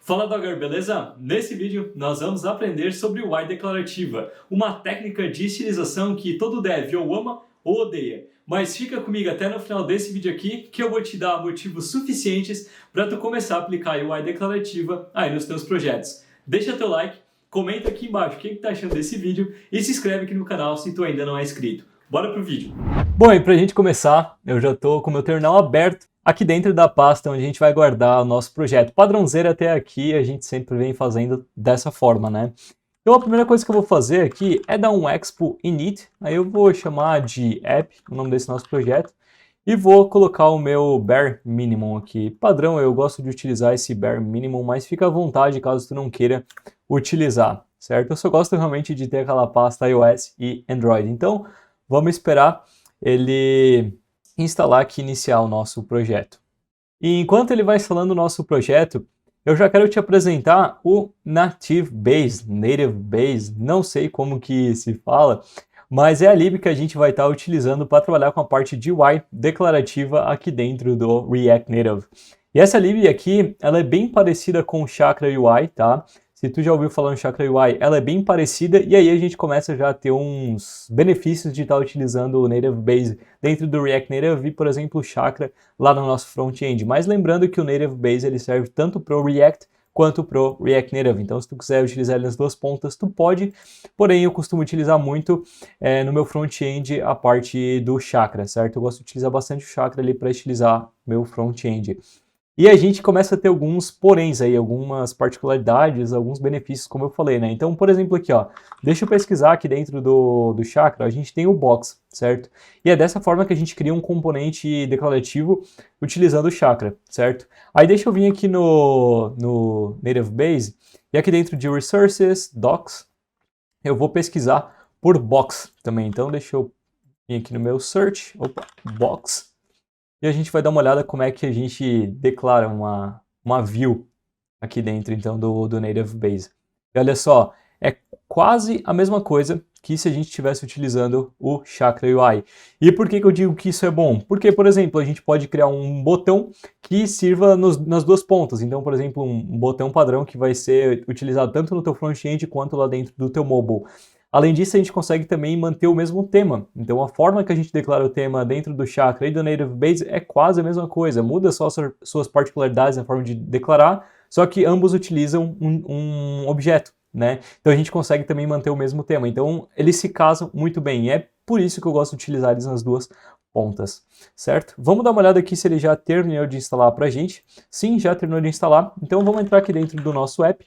Fala Dogger, beleza? Nesse vídeo nós vamos aprender sobre why declarativa, uma técnica de estilização que todo dev ou ama ou odeia. Mas fica comigo até no final desse vídeo aqui que eu vou te dar motivos suficientes para tu começar a aplicar a why declarativa aí nos teus projetos. Deixa teu like, comenta aqui embaixo o que tu tá achando desse vídeo e se inscreve aqui no canal se tu ainda não é inscrito. Bora pro vídeo! Bom, e pra gente começar, eu já tô com o meu terminal aberto aqui dentro da pasta onde a gente vai guardar o nosso projeto. Padrãozeiro até aqui a gente sempre vem fazendo dessa forma, né? Então a primeira coisa que eu vou fazer aqui é dar um expo init, aí eu vou chamar de app, o nome desse nosso projeto, e vou colocar o meu bare minimum aqui. Padrão, eu gosto de utilizar esse bare minimum, mas fica à vontade caso tu não queira utilizar, certo? Eu só gosto realmente de ter aquela pasta iOS e Android. Então vamos esperar ele instalar aqui, iniciar o nosso projeto. E enquanto ele vai instalando o nosso projeto, eu já quero te apresentar o Native Base, não sei como que se fala, mas é a lib que a gente vai estar utilizando para trabalhar com a parte de UI declarativa aqui dentro do React Native. E essa lib aqui, ela é bem parecida com o Chakra UI, tá? Se tu já ouviu falar em Chakra UI, ela é bem parecida e aí a gente começa já a ter uns benefícios de estar utilizando o Native Base dentro do React Native e, por exemplo, o Chakra lá no nosso front-end. Mas lembrando que o Native Base ele serve tanto para o React quanto para o React Native. Então, se tu quiser utilizar ele nas duas pontas, tu pode. Porém, eu costumo utilizar muito no meu front-end a parte do Chakra, certo? Eu gosto de utilizar bastante o Chakra ali para estilizar meu front-end. E a gente começa a ter alguns poréns aí, algumas particularidades, alguns benefícios, como eu falei, né? Então, por exemplo, aqui, ó, deixa eu pesquisar aqui dentro do Chakra, a gente tem o box, certo? E é dessa forma que a gente cria um componente declarativo utilizando o Chakra, certo? Aí deixa eu vir aqui no Native Base, e aqui dentro de Resources, Docs, eu vou pesquisar por box também. Então, deixa eu vir aqui no meu search, box. E a gente vai dar uma olhada como é que a gente declara uma view aqui dentro, então, do Native Base. E olha só, é quase a mesma coisa que se a gente estivesse utilizando o Chakra UI. E por que eu digo que isso é bom? Porque, por exemplo, a gente pode criar um botão que sirva nas duas pontas. Então, por exemplo, um botão padrão que vai ser utilizado tanto no teu front-end quanto lá dentro do teu mobile. Além disso, a gente consegue também manter o mesmo tema. Então, a forma que a gente declara o tema dentro do Chakra e do Native Base é quase a mesma coisa. Muda só suas particularidades na forma de declarar, só que ambos utilizam um objeto, né? Então, a gente consegue também manter o mesmo tema. Então, eles se casam muito bem. E é por isso que eu gosto de utilizar eles nas duas pontas, certo? Vamos dar uma olhada aqui se ele já terminou de instalar para a gente. Sim, já terminou de instalar. Então, vamos entrar aqui dentro do nosso app.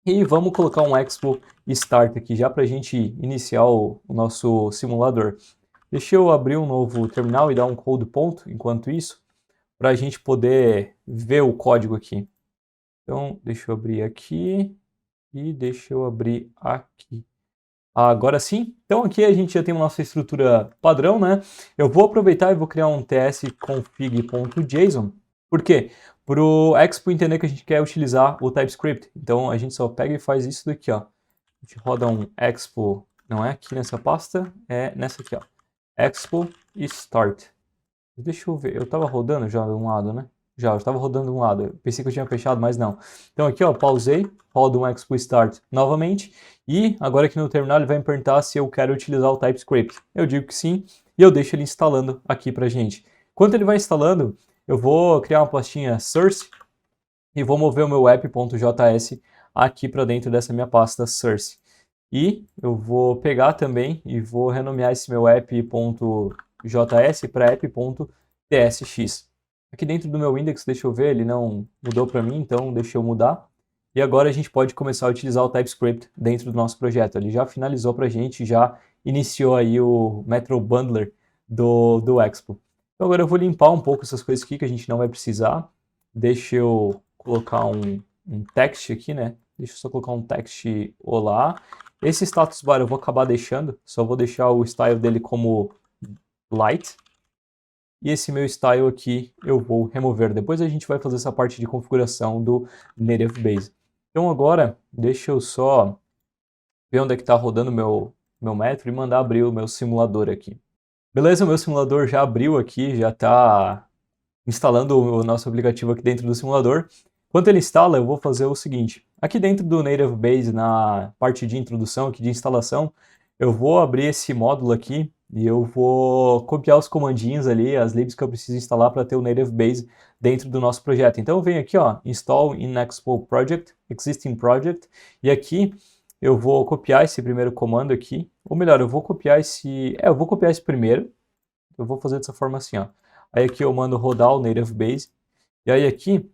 E vamos colocar um Expo Start aqui já para a gente iniciar o nosso simulador. Deixa eu abrir um novo terminal e dar um code ponto enquanto isso, para a gente poder ver o código aqui. Então, deixa eu abrir aqui e deixa eu abrir aqui. Agora sim, então aqui a gente já tem a nossa estrutura padrão, né? Eu vou aproveitar e vou criar um tsconfig.json. Por quê? Para o Expo entender que a gente quer utilizar o TypeScript. Então a gente só pega e faz isso daqui, ó. A gente roda um Expo, não é aqui nessa pasta, é nessa aqui, ó. Expo Start. Deixa eu ver, eu estava rodando já de um lado, né? Já, eu estava rodando de um lado. Eu pensei que eu tinha fechado, mas não. Então aqui, ó, pausei, rodo um Expo Start novamente. E agora aqui no terminal ele vai me perguntar se eu quero utilizar o TypeScript. Eu digo que sim, e eu deixo ele instalando aqui pra gente. Enquanto ele vai instalando, eu vou criar uma pastinha source e vou mover o meu app.js aqui para dentro dessa minha pasta source. E eu vou pegar também e vou renomear esse meu app.js para app.tsx. Aqui dentro do meu index, deixa eu ver, ele não mudou para mim, então deixa eu mudar. E agora a gente pode começar a utilizar o TypeScript dentro do nosso projeto. Ele já finalizou para a gente, já iniciou aí o Metro Bundler do Expo. Então agora eu vou limpar um pouco essas coisas aqui que a gente não vai precisar. Deixa eu colocar um text aqui, né? Deixa eu só colocar um text olá. Esse status bar eu vou acabar deixando, só vou deixar o style dele como light. E esse meu style aqui eu vou remover. Depois a gente vai fazer essa parte de configuração do Native Base. Então agora, deixa eu só ver onde é que está rodando o meu Metro e mandar abrir o meu simulador aqui. Beleza, o meu simulador já abriu aqui, já está instalando o nosso aplicativo aqui dentro do simulador. Enquanto ele instala, eu vou fazer o seguinte. Aqui dentro do Native Base, na parte de introdução, aqui de instalação, eu vou abrir esse módulo aqui e eu vou copiar os comandinhos ali, as libs que eu preciso instalar para ter o Native Base dentro do nosso projeto. Então eu venho aqui, ó, Install in Expo Project, Existing Project, e aqui eu vou copiar esse primeiro comando aqui, ou melhor, eu vou copiar esse primeiro, eu vou fazer dessa forma assim, ó. Aí aqui eu mando rodar o Native Base, e aí aqui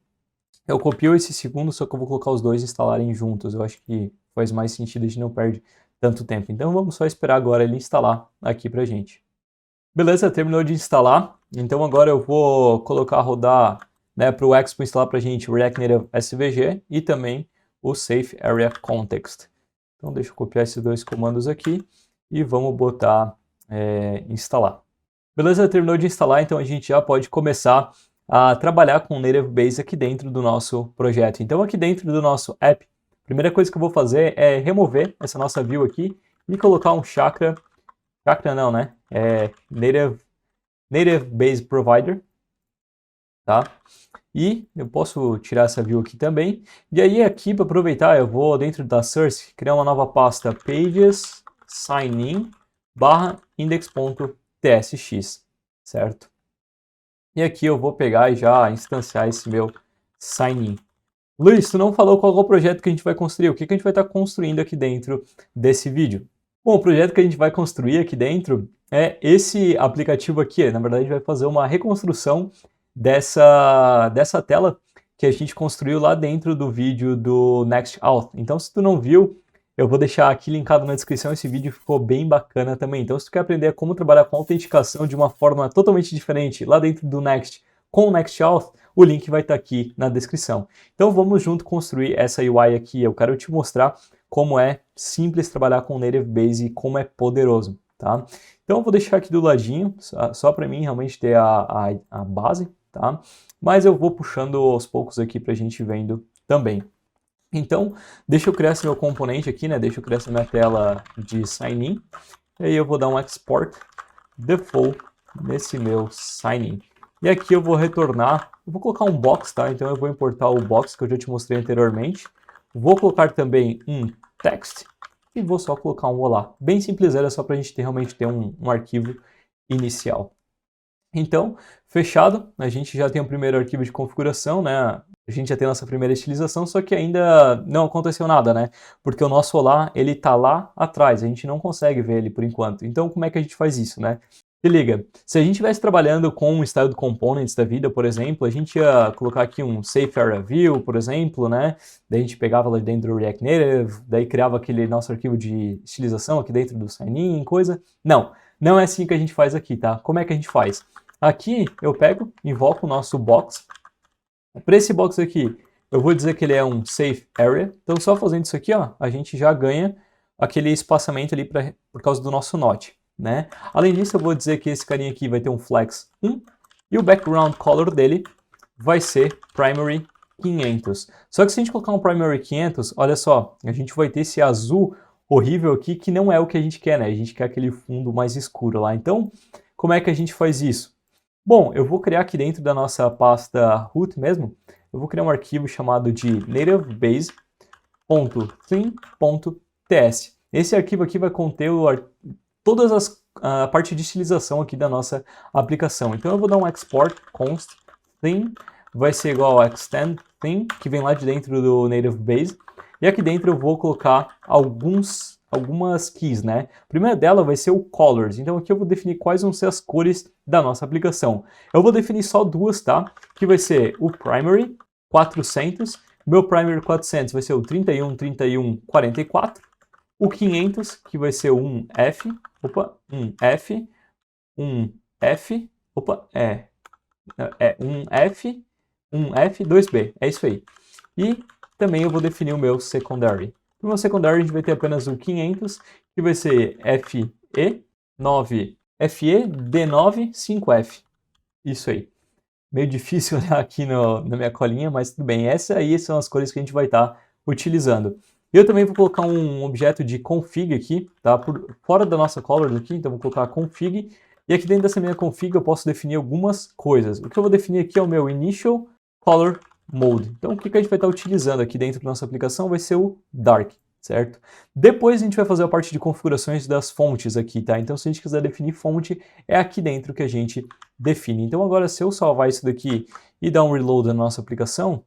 eu copio esse segundo, só que eu vou colocar os dois instalarem juntos. Eu acho que faz mais sentido, a gente não perde tanto tempo. Então vamos só esperar agora ele instalar aqui pra gente. Beleza, terminou de instalar. Então agora eu vou colocar rodar, né, para o Expo instalar pra gente o React Native SVG e também o Safe Area Context. Então deixa eu copiar esses dois comandos aqui e vamos botar instalar. Beleza, terminou de instalar, então a gente já pode começar a trabalhar com o Native Base aqui dentro do nosso projeto. Então aqui dentro do nosso app, a primeira coisa que eu vou fazer é remover essa nossa view aqui e colocar um chakra não, né? Native Base Provider, tá? E eu posso tirar essa view aqui também. E aí aqui, para aproveitar, eu vou dentro da source criar uma nova pasta pages signin /index.tsx, certo? E aqui eu vou pegar e já instanciar esse meu sign-in. Luiz, tu não falou qual é o projeto que a gente vai construir, o que a gente vai estar construindo aqui dentro desse vídeo? Bom, o projeto que a gente vai construir aqui dentro é esse aplicativo aqui. Na verdade, a gente vai fazer uma reconstrução dessa tela que a gente construiu lá dentro do vídeo do NextAuth. Então, se tu não viu, eu vou deixar aqui linkado na descrição, esse vídeo ficou bem bacana também. Então, se tu quer aprender como trabalhar com autenticação de uma forma totalmente diferente lá dentro do Next com o NextAuth, o link vai estar aqui na descrição. Então, vamos junto construir essa UI aqui. Eu quero te mostrar como é simples trabalhar com o Native Base e como é poderoso, tá? Então, eu vou deixar aqui do ladinho, só para mim realmente ter a base, tá? Mas eu vou puxando aos poucos aqui para a gente vendo também. Então, deixa eu criar esse meu componente aqui, né? Deixa eu criar essa minha tela de sign-in. E aí eu vou dar um export default nesse meu sign-in. E aqui eu vou retornar, eu vou colocar um box, tá? Então eu vou importar o box que eu já te mostrei anteriormente. Vou colocar também um text e vou só colocar um olá. Bem simples, era só para a gente realmente ter um arquivo inicial. Então, fechado, a gente já tem o primeiro arquivo de configuração, né? A gente já tem a nossa primeira estilização, só que ainda não aconteceu nada, né? Porque o nosso olá, ele tá lá atrás, a gente não consegue ver ele por enquanto. Então, como é que a gente faz isso, né? Se liga, se a gente estivesse trabalhando com um style do components da vida, por exemplo, a gente ia colocar aqui um Safe Area View, por exemplo, né? Daí a gente pegava lá dentro do React Native, daí criava aquele nosso arquivo de estilização aqui dentro do sign-in, coisa. Não, não é assim que a gente faz aqui, tá? Como é que a gente faz? Aqui eu pego, invoco o nosso box. Para esse box aqui, eu vou dizer que ele é um Safe Area. Então só fazendo isso aqui, ó, a gente já ganha aquele espaçamento ali por causa do nosso Not, né? Além disso, eu vou dizer que esse carinha aqui vai ter um flex 1 e o background color dele vai ser primary 500. Só que se a gente colocar um primary 500, olha só, a gente vai ter esse azul horrível aqui que não é o que a gente quer, né? A gente quer aquele fundo mais escuro lá. Então, como é que a gente faz isso? Bom, eu vou criar aqui dentro da nossa pasta root mesmo, eu vou criar um arquivo chamado de nativebase.theme.ts. Esse arquivo aqui vai conter toda a parte de estilização aqui da nossa aplicação. Então eu vou dar um export const theme, vai ser igual a extend theme, que vem lá de dentro do Native Base. E aqui dentro eu vou colocar algumas keys, né? A primeira dela vai ser o colors. Então aqui eu vou definir quais vão ser as cores da nossa aplicação. Eu vou definir só duas, tá? Que vai ser o primary 400. Meu primary 400 vai ser o 31, 31, 44. O 500, que vai ser um F, um F, um F, um F, 2B, é isso aí. E também eu vou definir o meu secondary. No meu secondary a gente vai ter apenas o 500, que vai ser FE9, FE-D9, 5F. Isso aí. Meio difícil olhar aqui na minha colinha, mas tudo bem. Essas aí são as cores que a gente vai estar utilizando. Eu também vou colocar um objeto de config aqui, tá? Fora da nossa color aqui, então vou colocar config. E aqui dentro dessa minha config eu posso definir algumas coisas. O que eu vou definir aqui é o meu initial color Mode. Então, o que a gente vai estar utilizando aqui dentro da nossa aplicação vai ser o Dark, certo? Depois a gente vai fazer a parte de configurações das fontes aqui, tá? Então, se a gente quiser definir fonte, é aqui dentro que a gente define. Então, agora, se eu salvar isso daqui e dar um reload na nossa aplicação,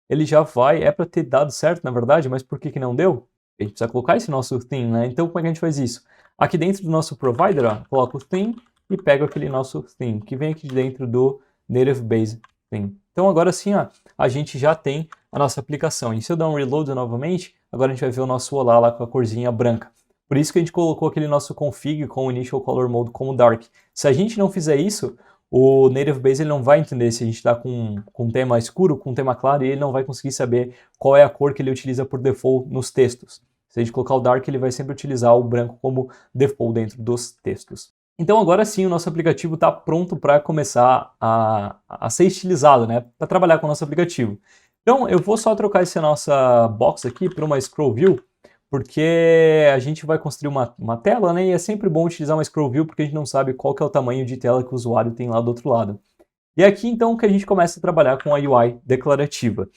ele já vai, é para ter dado certo, na verdade, mas por que não deu? A gente precisa colocar esse nosso theme, né? Então, como é que a gente faz isso? Aqui dentro do nosso provider, ó, coloca o theme e pega aquele nosso theme, que vem aqui dentro do Native Base Theme. Então, agora sim, ó, a gente já tem a nossa aplicação. E se eu dar um reload novamente, agora a gente vai ver o nosso olá lá com a corzinha branca. Por isso que a gente colocou aquele nosso config com o Initial Color Mode como Dark. Se a gente não fizer isso, o Native Base ele não vai entender se a gente está com um tema escuro, com um tema claro, e ele não vai conseguir saber qual é a cor que ele utiliza por default nos textos. Se a gente colocar o Dark, ele vai sempre utilizar o branco como default dentro dos textos. Então agora sim o nosso aplicativo está pronto para começar a ser estilizado, né? Para trabalhar com o nosso aplicativo. Então eu vou só trocar essa nossa box aqui para uma scroll view, porque a gente vai construir uma tela, né? E é sempre bom utilizar uma scroll view porque a gente não sabe qual que é o tamanho de tela que o usuário tem lá do outro lado. E é aqui então que a gente começa a trabalhar com a UI declarativa.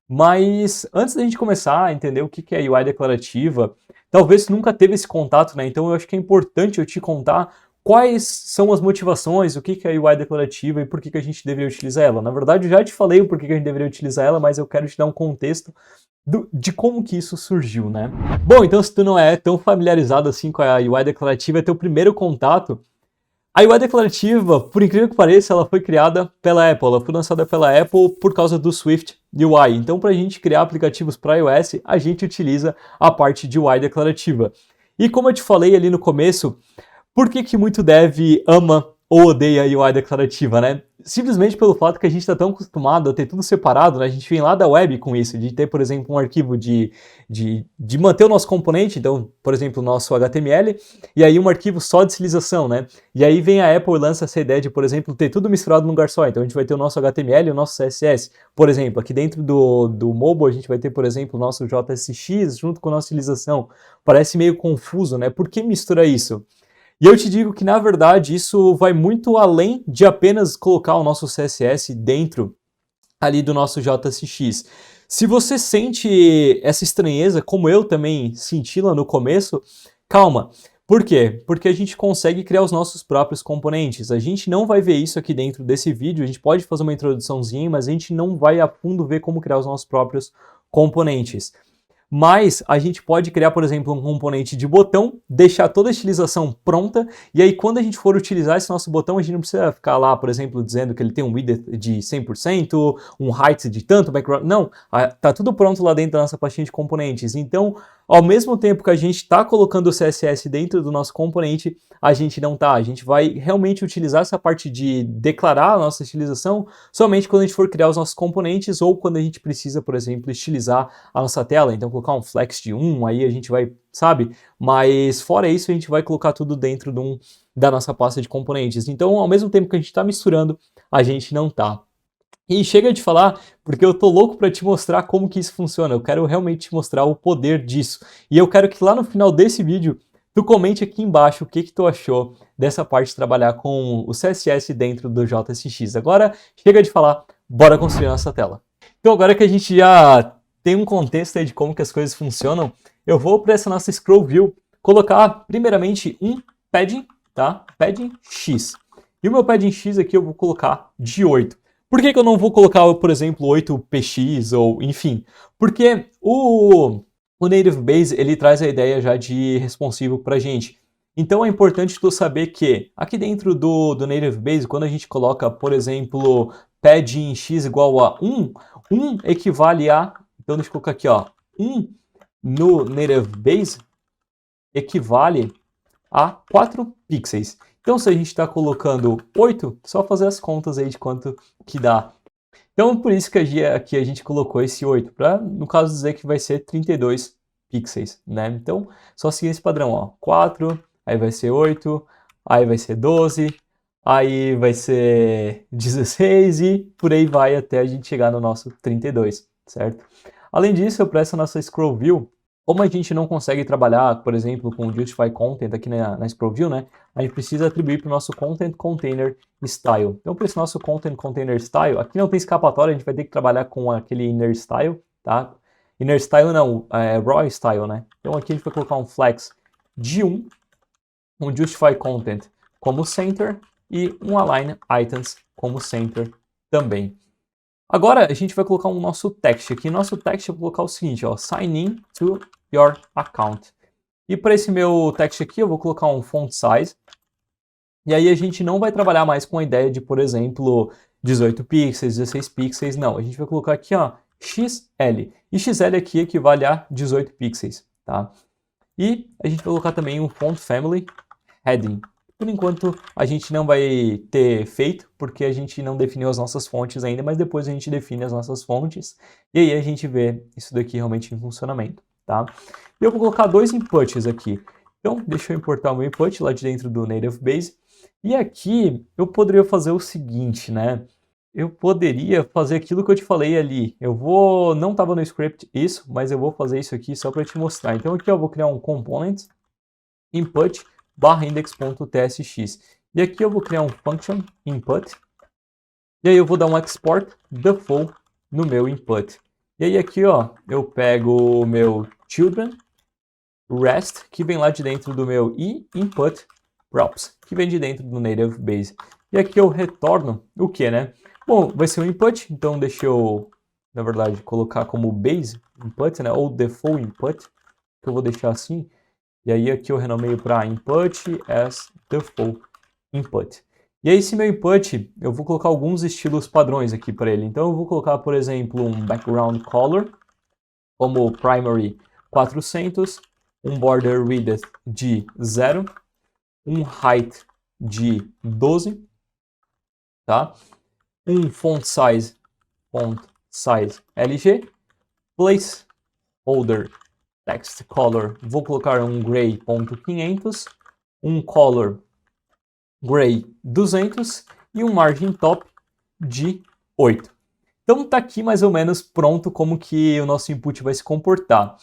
Mas antes da gente começar a entender o que é UI declarativa, talvez você nunca teve esse contato, né? Então eu acho que é importante eu te contar quais são as motivações, o que é a UI declarativa e por que a gente deveria utilizar ela. Na verdade, eu já te falei o porquê que a gente deveria utilizar ela, mas eu quero te dar um contexto de como que isso surgiu, né? Bom, então se tu não é tão familiarizado assim com a UI declarativa, é teu primeiro contato. A UI declarativa, por incrível que pareça, ela foi criada pela Apple, ela foi lançada pela Apple por causa do Swift UI. Então, para a gente criar aplicativos para iOS, a gente utiliza a parte de UI declarativa. E como eu te falei ali no começo, por que muito dev ama ou odeia a UI declarativa, né? Simplesmente pelo fato que a gente está tão acostumado a ter tudo separado, né? A gente vem lá da web com isso, de ter, por exemplo, um arquivo de manter o nosso componente, então, por exemplo, o nosso HTML, e aí um arquivo só de estilização, né? E aí vem a Apple e lança essa ideia de, por exemplo, ter tudo misturado num lugar só. Então a gente vai ter o nosso HTML e o nosso CSS. Por exemplo, aqui dentro do mobile a gente vai ter, por exemplo, o nosso JSX junto com a nossa estilização. Parece meio confuso, né? Por que mistura isso? E eu te digo que, na verdade, isso vai muito além de apenas colocar o nosso CSS dentro ali do nosso JSX. Se você sente essa estranheza, como eu também senti lá no começo, calma. Por quê? Porque a gente consegue criar os nossos próprios componentes. A gente não vai ver isso aqui dentro desse vídeo, a gente pode fazer uma introduçãozinha, mas a gente não vai a fundo ver como criar os nossos próprios componentes. Mas a gente pode criar, por exemplo, um componente de botão, deixar toda a estilização pronta, e aí quando a gente for utilizar esse nosso botão, a gente não precisa ficar lá, por exemplo, dizendo que ele tem um width de 100%, um height de tanto, background. Não, tá tudo pronto lá dentro da nossa pastinha de componentes. Então, ao mesmo tempo que a gente está colocando o CSS dentro do nosso componente, a gente não tá. A gente vai realmente utilizar essa parte de declarar a nossa estilização somente quando a gente for criar os nossos componentes ou quando a gente precisa, por exemplo, estilizar a nossa tela. Então, colocar um flex de 1, aí a gente vai, sabe? Mas fora isso, a gente vai colocar tudo dentro da nossa pasta de componentes. Então, ao mesmo tempo que a gente está misturando, a gente não tá. E chega de falar, porque eu tô louco para te mostrar como que isso funciona. Eu quero realmente te mostrar o poder disso. E eu quero que lá no final desse vídeo, tu comente aqui embaixo o que tu achou dessa parte de trabalhar com o CSS dentro do JSX. Agora, chega de falar, bora construir nossa tela. Então agora que a gente já tem um contexto aí de como que as coisas funcionam, eu vou para essa nossa scroll view colocar primeiramente um padding, tá? Padding X. E o meu padding X aqui eu vou colocar de 8. Por que eu não vou colocar, por exemplo, 8px ou enfim? Porque o Native Base ele traz a ideia já de responsivo para a gente. Então é importante tu saber que aqui dentro do Native Base, quando a gente coloca, por exemplo, padding x igual a 1, 1 equivale a, então deixa eu colocar aqui, ó, 1 no Native Base equivale a 4 pixels. Então, se a gente está colocando 8, só fazer as contas aí de quanto que dá. Então, por isso que aqui a gente colocou esse 8, para, no caso, dizer que vai ser 32 pixels, né? Então, só seguir esse padrão, ó. 4, aí vai ser 8, aí vai ser 12, aí vai ser 16 e por aí vai até a gente chegar no nosso 32, certo? Além disso, eu presto a nossa scroll view, Como a gente não consegue trabalhar, por exemplo, com o Justify Content aqui na Scroll View, né? A gente precisa atribuir para o nosso Content Container Style. Então, para esse nosso Content Container Style, aqui não tem escapatória, a gente vai ter que trabalhar com aquele Inner Style, tá? Inner Style não, é Raw Style, né? Então, aqui a gente vai colocar um flex de 1, um Justify Content como Center e um Align Items como Center também. Agora a gente vai colocar um nosso text aqui. Nosso text eu vou colocar o seguinte, ó, sign in to your account. E para esse meu text aqui eu vou colocar um font size. E aí a gente não vai trabalhar mais com a ideia de, por exemplo, 18 pixels, 16 pixels, não. A gente vai colocar aqui, ó, XL. E XL aqui equivale a 18 pixels, tá? E a gente vai colocar também um font family heading. Por enquanto, a gente não vai ter feito, porque a gente não definiu as nossas fontes ainda, mas depois a gente define as nossas fontes, e aí a gente vê isso daqui realmente em funcionamento, tá? E eu vou colocar dois inputs aqui. Então, deixa eu importar o meu input lá de dentro do Native Base, e aqui eu poderia fazer o seguinte, né? Eu poderia fazer aquilo que eu te falei ali. Não estava no script isso, mas eu vou fazer isso aqui só para te mostrar. Então aqui eu vou criar um component input /index.tsx. E aqui eu vou criar um function input. E aí eu vou dar um export default no meu input. E aí aqui, ó, eu pego o meu children rest, que vem lá de dentro do meu input props, que vem de dentro do Native Base. E aqui eu retorno o que, né? Bom, vai ser um input, então deixa eu, na verdade, colocar como base input, né? Ou default input, que eu vou deixar assim. E aí aqui eu renomeio para input as default input. E aí esse meu input, eu vou colocar alguns estilos padrões aqui para ele. Então eu vou colocar, por exemplo, um background color, como primary 400, um border width de 0, um height de 12, tá? Um font size LG, placeholder text color, vou colocar um gray.500, um color gray 200 e um margin top de 8. Então tá aqui mais ou menos pronto como que o nosso input vai se comportar.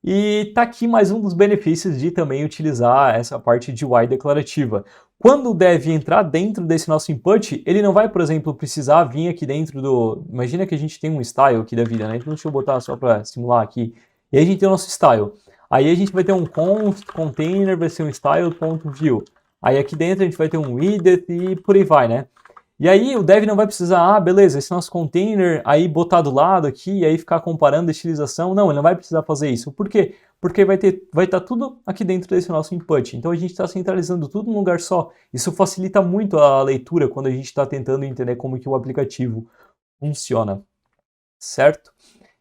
E tá aqui mais um dos benefícios de também utilizar essa parte de while declarativa. Quando o dev entrar dentro desse nosso input, ele não vai, por exemplo, precisar vir aqui dentro do... Imagina que a gente tem um style aqui da vida, né? Então deixa eu botar só para simular aqui. E aí a gente tem o nosso style. Aí a gente vai ter um const, container, vai ser um style.view. Aí aqui dentro a gente vai ter um widget e por aí vai, né? E aí o dev não vai precisar, beleza, esse nosso container, aí botar do lado aqui, e aí ficar comparando a estilização. Não, ele não vai precisar fazer isso. Por quê? Porque vai estar tudo aqui dentro desse nosso input. Então a gente está centralizando tudo num lugar só. Isso facilita muito a leitura quando a gente está tentando entender como que o aplicativo funciona, certo?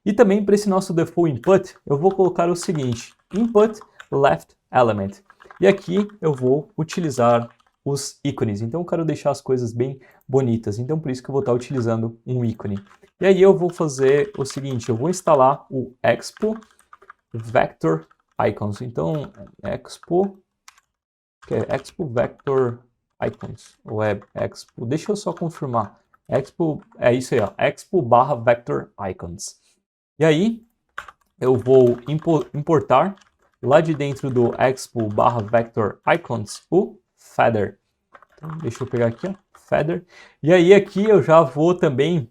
E também para esse nosso default input, eu vou colocar o seguinte, input left element. E aqui eu vou utilizar os ícones. Então eu quero deixar as coisas bem bonitas. Então por isso que eu vou estar utilizando um ícone. E aí eu vou fazer o seguinte, eu vou instalar o Expo Vector Icons. Então Expo Vector Icons, ou é Expo, deixa eu só confirmar. Expo, é isso aí, ó, Expo /Vector Icons. E aí eu vou importar lá de dentro do Expo /Vector Icons o Feather. Então, deixa eu pegar aqui, ó, Feather. E aí aqui eu já vou também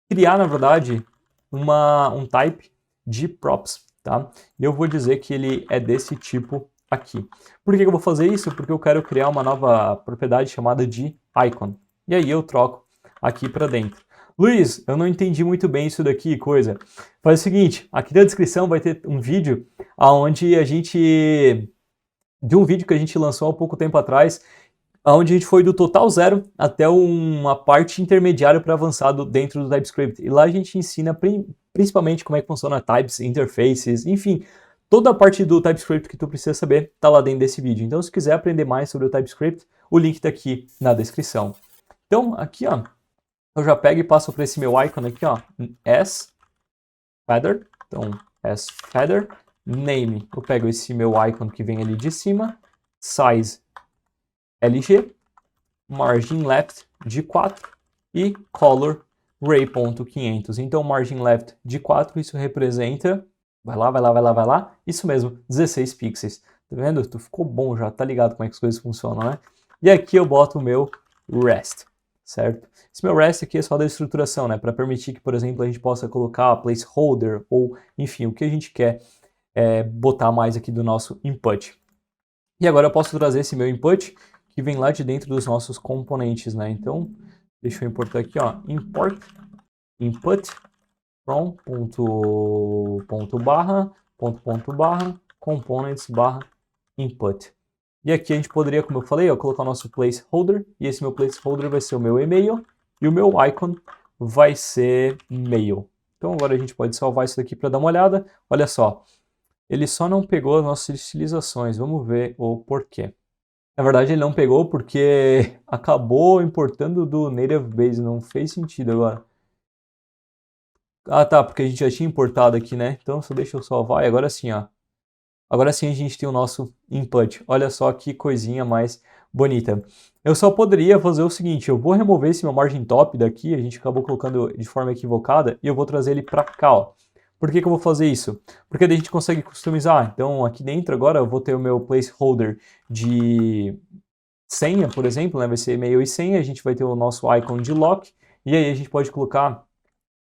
criar, na verdade, um type de props, tá? E eu vou dizer que ele é desse tipo aqui. Por que eu vou fazer isso? Porque eu quero criar uma nova propriedade chamada de icon. E aí eu troco aqui para dentro. Luiz, eu não entendi muito bem isso daqui, coisa. Faz o seguinte, aqui na descrição vai ter um vídeo onde de um vídeo que a gente lançou há pouco tempo atrás, onde a gente foi do total zero até uma parte intermediária para avançado dentro do TypeScript. E lá a gente ensina principalmente como é que funciona types, interfaces, enfim, toda a parte do TypeScript que tu precisa saber está lá dentro desse vídeo. Então, se quiser aprender mais sobre o TypeScript, o link está aqui na descrição. Então, aqui, ó, eu já pego e passo para esse meu icon aqui, ó, as feather. Então, as feather, name, eu pego esse meu icon que vem ali de cima, size LG, margin left de 4 e color gray.500. Então, margin left de 4, isso representa Vai lá, vai lá, vai lá, vai lá. Isso mesmo, 16 pixels. Tá vendo? Tu ficou bom já, tá ligado como é que as coisas funcionam, né? E aqui eu boto o meu REST, certo? Esse meu REST aqui é só da estruturação, né? Para permitir que, por exemplo, a gente possa colocar placeholder ou, enfim, o que a gente quer botar mais aqui do nosso input. E agora eu posso trazer esse meu input que vem lá de dentro dos nossos componentes, né? Então, deixa eu importar aqui, ó, import input from ponto barra components barra input. E aqui a gente poderia, como eu falei, ó, colocar o nosso placeholder, e esse meu placeholder vai ser o meu e-mail, e o meu icon vai ser mail. Então agora a gente pode salvar isso daqui para dar uma olhada. Olha só, ele só não pegou as nossas estilizações, vamos ver o porquê. Na verdade ele não pegou porque acabou importando do Native Base, não fez sentido agora. Ah tá, porque a gente já tinha importado aqui, né? Então só deixa eu salvar e agora sim, ó. Agora sim a gente tem o nosso input. Olha só que coisinha mais bonita. Eu só poderia fazer o seguinte, eu vou remover esse meu margin top daqui, a gente acabou colocando de forma equivocada, e eu vou trazer ele para cá, ó. Por que que eu vou fazer isso? Porque daí a gente consegue customizar. Então aqui dentro agora eu vou ter o meu placeholder de senha, por exemplo, né? Vai ser e-mail e senha, a gente vai ter o nosso icon de lock, e aí a gente pode colocar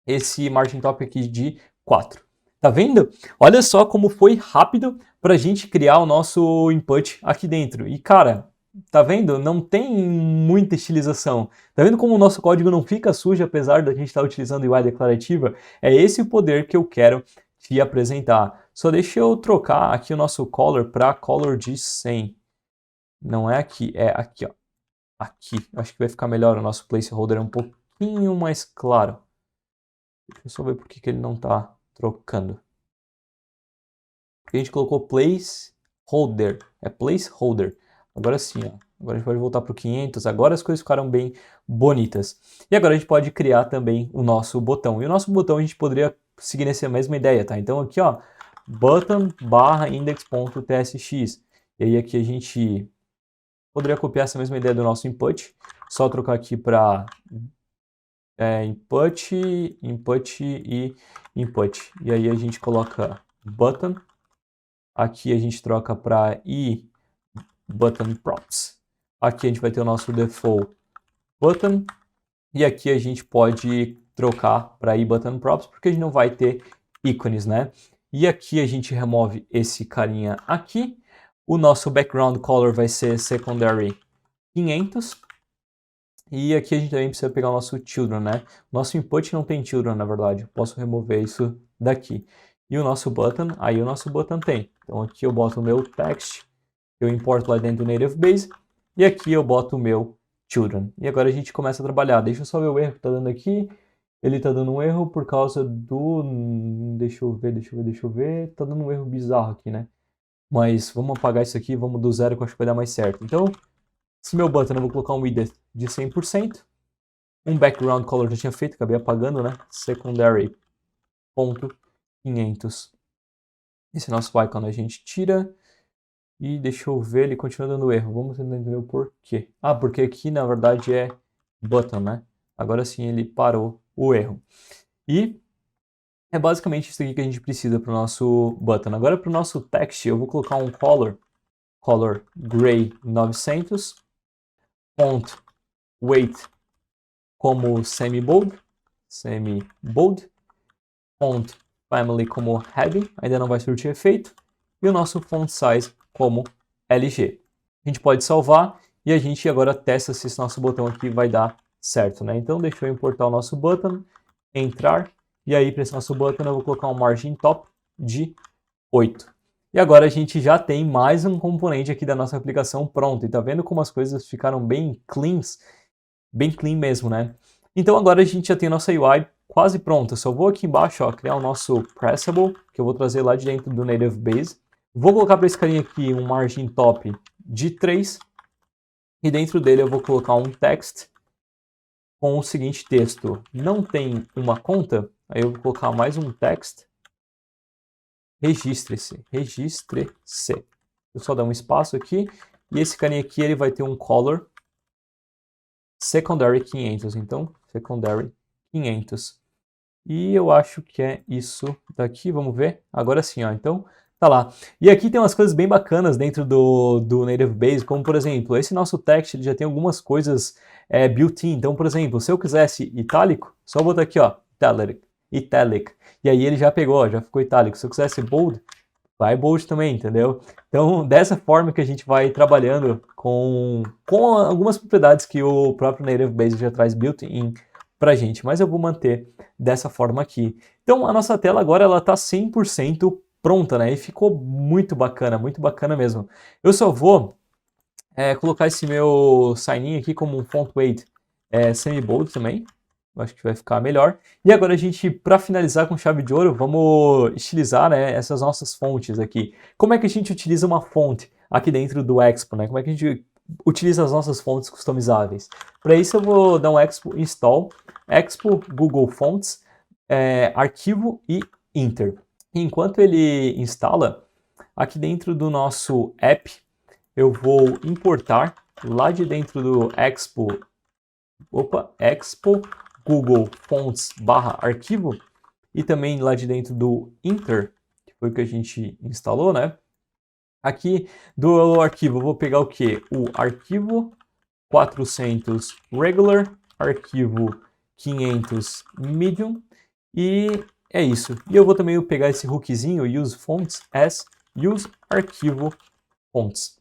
esse margin top aqui de 4. Tá vendo? Olha só como foi rápido para a gente criar o nosso input aqui dentro. E cara, tá vendo? Não tem muita estilização. Tá vendo como o nosso código não fica sujo apesar da gente estar utilizando UI declarativa? É esse o poder que eu quero te apresentar. Só deixa eu trocar aqui o nosso color para color de 100. Não é aqui, é aqui, ó. Aqui. Acho que vai ficar melhor. O nosso placeholder é um pouquinho mais claro. Deixa eu só ver por que ele não está trocando. Porque a gente colocou placeholder. É placeholder. Agora sim, ó. Agora a gente pode voltar para o 500. Agora as coisas ficaram bem bonitas. E agora a gente pode criar também o nosso botão. E o nosso botão a gente poderia seguir nessa mesma ideia, tá? Então aqui, ó, button barra index.tsx. E aí aqui a gente poderia copiar essa mesma ideia do nosso input. Só trocar aqui para input, input e input. E aí a gente coloca button. Aqui a gente troca para i button props. Aqui a gente vai ter o nosso default button. E aqui a gente pode trocar para i button props, porque a gente não vai ter ícones, né? E aqui a gente remove esse carinha aqui. O nosso background color vai ser secondary 500. E aqui a gente também precisa pegar o nosso children, né? O nosso input não tem children, na verdade. Eu posso remover isso daqui. E o nosso button, aí o nosso button tem. Então aqui eu boto o meu text, eu importo lá dentro do Native Base, e aqui eu boto o meu children. E agora a gente começa a trabalhar. Deixa eu só ver o erro que está dando aqui. Ele está dando um erro por causa do... Deixa eu ver. Está dando um erro bizarro aqui, né? Mas vamos apagar isso aqui, vamos do zero que eu acho que vai dar mais certo. Então, esse meu button eu vou colocar um width de 100%. Um background color já tinha feito, acabei apagando, né? Secondary ponto 500. Esse nosso icon a gente tira. E deixa eu ver, ele continua dando erro. Vamos tentar entender o porquê. Ah, porque aqui na verdade é button, né? Agora sim ele parou o erro. E é basicamente isso aqui que a gente precisa para o nosso button. Agora para o nosso text eu vou colocar um color gray 900, font weight como semi-bold, font family como heavy, ainda não vai surtir efeito, e o nosso font size como LG. A gente pode salvar e a gente agora testa se esse nosso botão aqui vai dar certo, né? Então deixa eu importar o nosso button, entrar, e aí para esse nosso button eu vou colocar um margin top de 8. E agora a gente já tem mais um componente aqui da nossa aplicação pronto. E tá vendo como as coisas ficaram bem cleans? Bem clean mesmo, né? Então agora a gente já tem a nossa UI quase pronta. Eu só vou aqui embaixo, ó, criar o nosso pressable, que eu vou trazer lá de dentro do Native Base. Vou colocar para esse carinha aqui um margin top de 3. E dentro dele eu vou colocar um text com o seguinte texto. Não tem uma conta? Aí eu vou colocar mais um text. Registre-se. Registre-se. Eu só dar um espaço aqui. E esse carinha aqui ele vai ter um color secondary 500. Então, secondary 500. E eu acho que é isso daqui, vamos ver. Agora sim, ó, então tá lá. E aqui tem umas coisas bem bacanas dentro do Native Base, como por exemplo, esse nosso text ele já tem algumas coisas built-in. Então, por exemplo, se eu quisesse itálico, só botar aqui, ó, italic. E aí ele já pegou, ó, já ficou itálico. Se eu quisesse bold, vai bold também, entendeu? Então, dessa forma que a gente vai trabalhando com algumas propriedades que o próprio Native Base já traz built-in pra gente, mas eu vou manter dessa forma aqui. Então, a nossa tela agora ela tá 100% pronta, né? E ficou muito bacana mesmo. Eu só vou colocar esse meu sign in aqui como um font weight semi-bold também. Eu acho que vai ficar melhor. E agora a gente, para finalizar com chave de ouro, vamos estilizar, né, essas nossas fontes aqui. Como é que a gente utiliza uma fonte aqui dentro do Expo, né? Como é que a gente utiliza as nossas fontes customizáveis? Para isso eu vou dar um Expo install, Expo Google Fonts, arquivo e Enter. E enquanto ele instala, aqui dentro do nosso app, eu vou importar lá de dentro do Expo Google Fonts /arquivo e também lá de dentro do Inter, que foi o que a gente instalou, né? Aqui do arquivo eu vou pegar o que? O arquivo 400 regular, arquivo 500 medium e é isso. E eu vou também pegar esse hookzinho use fonts as use arquivo fonts.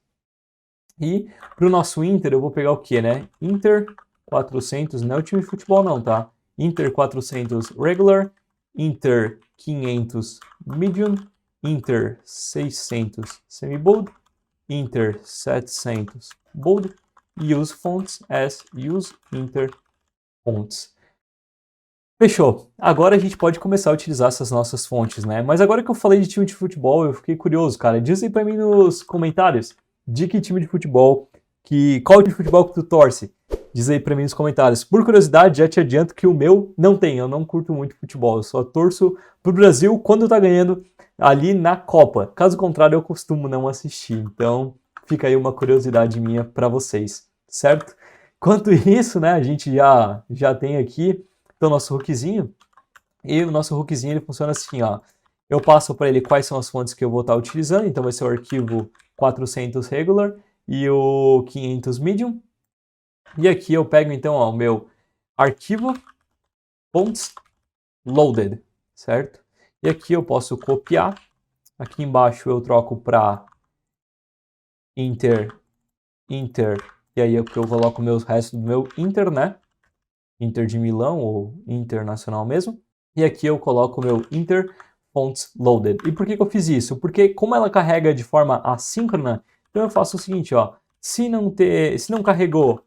E para o nosso Inter eu vou pegar o que, né? Inter 400, não é o time de futebol não, tá? Inter 400 regular, Inter 500 medium, Inter 600 semi-bold, Inter 700 bold, use fonts as use Inter fonts. Fechou. Agora a gente pode começar a utilizar essas nossas fontes, né? Mas agora que eu falei de time de futebol, eu fiquei curioso, cara. Diz aí pra mim nos comentários de que time de futebol, qual time de futebol que tu torce? Diz aí pra mim nos comentários. Por curiosidade, já te adianto que o meu não tem. Eu não curto muito futebol. Eu só torço pro Brasil quando tá ganhando ali na Copa. Caso contrário, eu costumo não assistir. Então, fica aí uma curiosidade minha pra vocês, certo? Quanto isso, né? A gente já tem aqui então, nosso hookzinho, e o nosso hookzinho ele funciona assim, ó. Eu passo para ele quais são as fontes que eu vou estar utilizando, então vai ser o arquivo 400 regular e o 500 medium. E aqui eu pego então ó, o meu arquivo fonts loaded, certo? E aqui eu posso copiar. Aqui embaixo eu troco para Inter, e aí eu coloco meus restos do meu Inter, né? Inter de Milão ou Internacional mesmo. E aqui eu coloco o meu Inter Fonts Loaded. E por que eu fiz isso? Porque como ela carrega de forma assíncrona, então eu faço o seguinte, ó. Se não carregou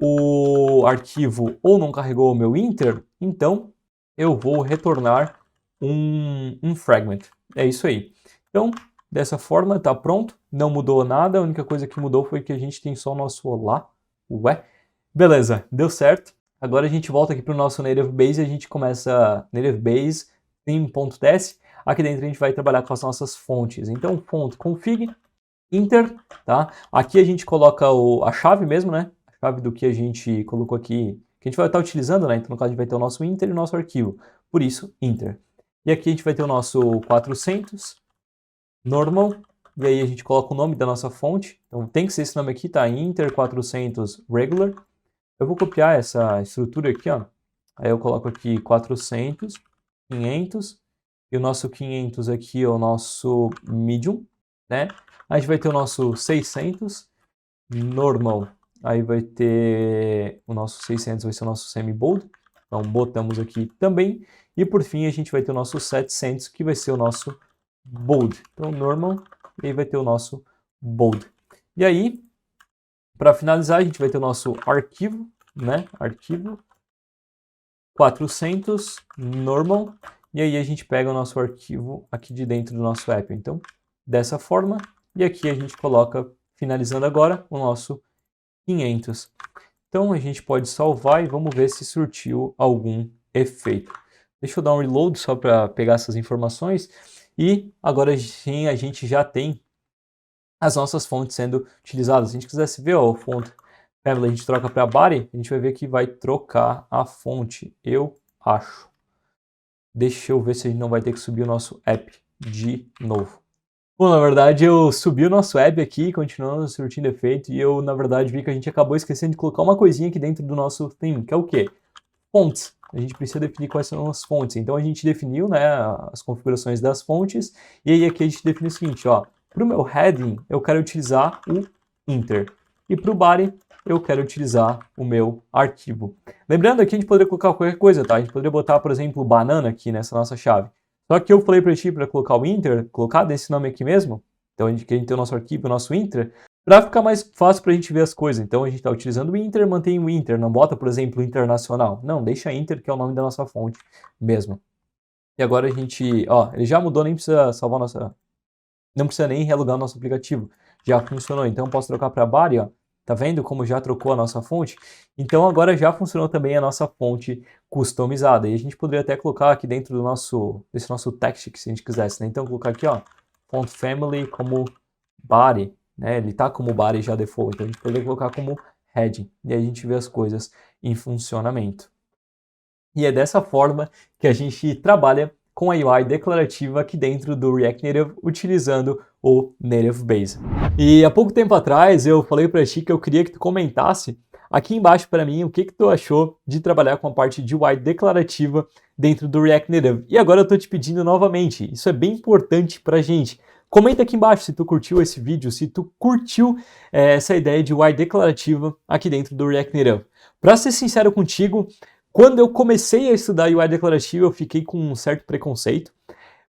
o arquivo ou não carregou o meu Inter, então eu vou retornar um fragment. É isso aí. Então, dessa forma, tá pronto. Não mudou nada. A única coisa que mudou foi que a gente tem só o nosso olá. Ué. Beleza, deu certo. Agora a gente volta aqui para o nosso Native Base e a gente começa Native Base theme.ts. Aqui dentro a gente vai trabalhar com as nossas fontes. Então, font config, Inter, tá? Aqui a gente coloca a chave mesmo, né? A chave do que a gente colocou aqui, que a gente vai estar utilizando, né? Então, no caso, a gente vai ter o nosso Inter e o nosso arquivo. Por isso, Inter. E aqui a gente vai ter o nosso 400, normal, e aí a gente coloca o nome da nossa fonte. Então, tem que ser esse nome aqui, tá? Inter 400 regular. Eu vou copiar essa estrutura aqui, ó. Aí eu coloco aqui 400, 500, e o nosso 500 aqui é o nosso medium, né? A gente vai ter o nosso 600, normal. Aí vai ter o nosso 600, vai ser o nosso semi-bold. Então, botamos aqui também. E por fim, a gente vai ter o nosso 700, que vai ser o nosso bold. Então, normal, e aí vai ter o nosso bold. E aí, para finalizar, a gente vai ter o nosso arquivo, né? Arquivo 400 normal. E aí a gente pega o nosso arquivo aqui de dentro do nosso app. Então, dessa forma. E aqui a gente coloca, finalizando agora, o nosso 500. Então, a gente pode salvar e vamos ver se surtiu algum efeito. Deixa eu dar um reload só para pegar essas informações. E agora sim a gente já tem as nossas fontes sendo utilizadas. Se a gente quisesse ver ó, o fonte family, a gente troca para body, a gente vai ver que vai trocar a fonte, eu acho. Deixa eu ver se a gente não vai ter que subir o nosso app de novo. Bom, na verdade eu subi o nosso app aqui, continuando surtindo efeito, e eu na verdade vi que a gente acabou esquecendo de colocar uma coisinha aqui dentro do nosso theme, que é o quê? Fontes. A gente precisa definir quais são as fontes. Então a gente definiu, né, as configurações das fontes, e aí aqui a gente define o seguinte, ó, para o meu heading eu quero utilizar o Inter, e para o body eu quero utilizar o meu arquivo. Lembrando aqui a gente poderia colocar qualquer coisa, tá? A gente poderia botar, por exemplo, banana aqui nessa nossa chave. Só que eu falei para ti para colocar o Inter, colocar desse nome aqui mesmo, então a gente tem o nosso arquivo, o nosso Inter, para ficar mais fácil para a gente ver as coisas. Então a gente está utilizando o Inter, mantém o Inter, não bota, por exemplo, internacional. Não, deixa Inter, que é o nome da nossa fonte mesmo. E agora a gente, ó, ele já mudou, nem precisa salvar nossa, não precisa nem relogar o nosso aplicativo. Já funcionou, então eu posso trocar para body, ó. Tá vendo como já trocou a nossa fonte? Então agora já funcionou também a nossa fonte customizada. E a gente poderia até colocar aqui dentro do desse nosso text, se a gente quisesse, né? Então colocar aqui, ó, font family como body, né? Ele tá como body já default, então a gente poderia colocar como heading. E aí a gente vê as coisas em funcionamento. E é dessa forma que a gente trabalha com a UI declarativa aqui dentro do React Native utilizando o Native Base. E há pouco tempo atrás eu falei para ti que eu queria que tu comentasse aqui embaixo para mim o que tu achou de trabalhar com a parte de UI declarativa dentro do React Native. E agora eu estou te pedindo novamente, isso é bem importante para a gente. Comenta aqui embaixo se tu curtiu esse vídeo, se tu curtiu essa ideia de UI declarativa aqui dentro do React Native. Para ser sincero contigo, quando eu comecei a estudar UI declarativa, eu fiquei com um certo preconceito,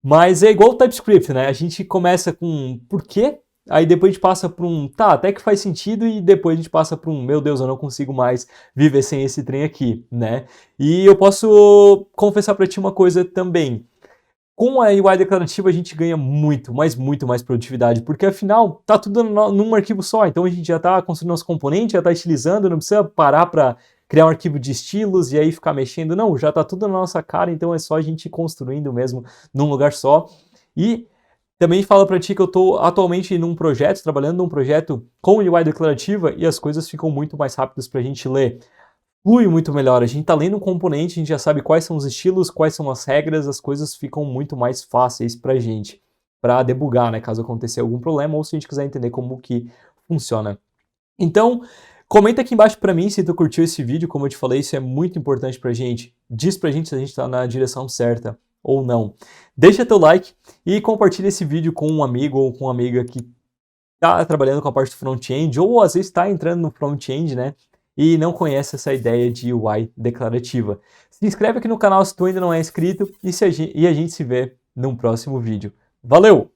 mas é igual o TypeScript, né? A gente começa com por quê? Aí depois a gente passa para um, tá, até que faz sentido, e depois a gente passa para um, meu Deus, eu não consigo mais viver sem esse trem aqui, né? E eu posso confessar para ti uma coisa também. Com a UI declarativa a gente ganha muito, mas muito mais produtividade, porque afinal tá tudo num arquivo só, então a gente já tá construindo nosso componente, já tá estilizando, não precisa parar para criar um arquivo de estilos e aí ficar mexendo, não, já tá tudo na nossa cara, então é só a gente ir construindo mesmo num lugar só. E também falo para ti que eu estou atualmente num projeto, trabalhando num projeto com UI declarativa e as coisas ficam muito mais rápidas para a gente ler. Flui muito melhor, a gente está lendo um componente, a gente já sabe quais são os estilos, quais são as regras, as coisas ficam muito mais fáceis para a gente, para debugar, né, caso aconteça algum problema ou se a gente quiser entender como que funciona. Então, comenta aqui embaixo para mim se tu curtiu esse vídeo, como eu te falei, isso é muito importante pra gente. Diz pra gente se a gente tá na direção certa ou não. Deixa teu like e compartilha esse vídeo com um amigo ou com uma amiga que tá trabalhando com a parte do front-end ou às vezes está entrando no front-end, né? E não conhece essa ideia de UI declarativa. Se inscreve aqui no canal se tu ainda não é inscrito e a gente se vê num próximo vídeo. Valeu!